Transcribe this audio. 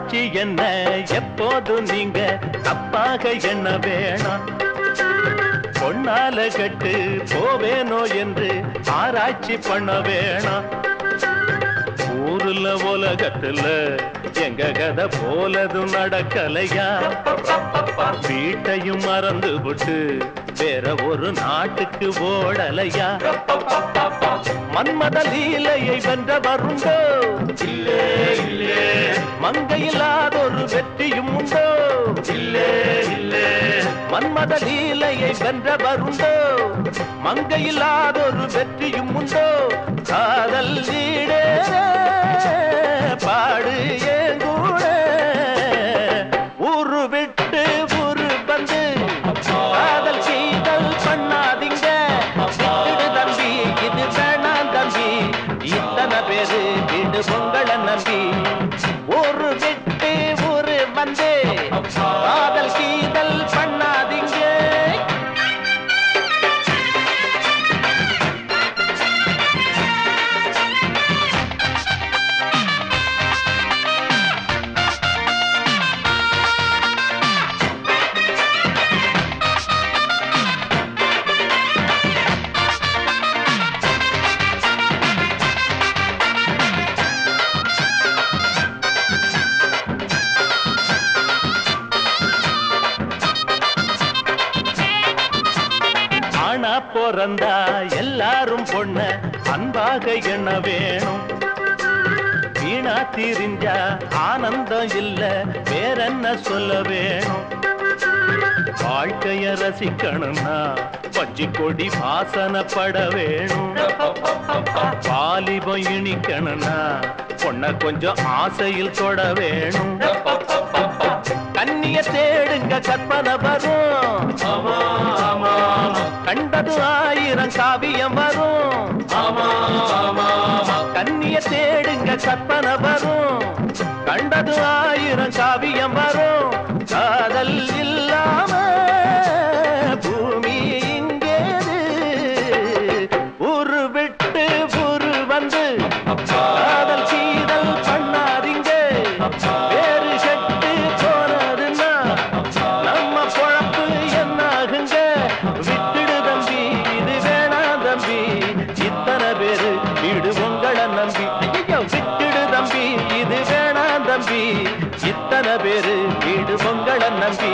காட்சி என்ன எப்போதும் நீங்க தப்பாக எண்ண வேணாம். பொன்னால கட்டு போவேனோ என்று ஆராய்ச்சி பண்ண வேணாம். ஊருல உலகத்துல எங்க கதை போலதும் நடக்கலையா? வீட்டையும் மறந்து விட்டு வேற ஒரு நாட்டுக்கு ஓடலையா? மன்மத லீலையை வென்றவருண்டோ? இல்லே இல்லே. மங்கையில்லாதொரு வெற்றியும் உண்டோ? இல்லே இல்லே. மன்மத லீலையை வென்றவருண்டோ? மங்கையில்லாதொரு வெற்றியும் உண்டோ? காதல் ஈடேற பாடு ஏங்கூட ஊரு விட்டு ஊரு வந்து காதல் கீதல் பண்ணாதீங்க. விட்டுடு தம்பி, இது வேணாம் தம்பி. இத்தனை பேரு வீடு பொங்கலை நம்பி ஊரு விட்டு ஊரு வந்து காதல் கீதல் பண்ணாதீங்க. பிறந்தா எல்லாரும் பொண்ண அன்பாக எண்ண வேணும். வீணா திரிஞ்சா ஆனந்தம் இல்ல வேறென்ன சொல்ல வேணும். வாழ்க்கைய ரசிக்கணும்னா பஞ்சி கொடி வாசனப்பட வேணும். வாலிபம் இனிக்கணும்னா பொண்ண கொஞ்சம் ஆசையில் தொட வேணும். கண்ணிய தேடுங்க கற்பனை வரும். கண்டது ஆயிரம் காவியம் வரும். கண்ணிய தேடுங்க கற்பனை வரும். கண்டது ஆயிரம் காவியம் வரும். காதல் இல்லாம பூமி இங்கேது. ஊரு விட்டு ஊரு வந்து காதல் கீதல் பண்ணாதீங்க. வேறு செட்டு போனதுன்னா நம்ம பொழப்பு என்னாகுங்க. விட்டுடு தம்பி, இது வேணாம் தம்பி. இத்தனை பேரு வீடு பொங்கலை நம்பி. ஐயோ விட்டுடு தம்பி, இது வேணாம் தம்பி. இத்தனை பேரு வீடு பொங்கலை நம்பி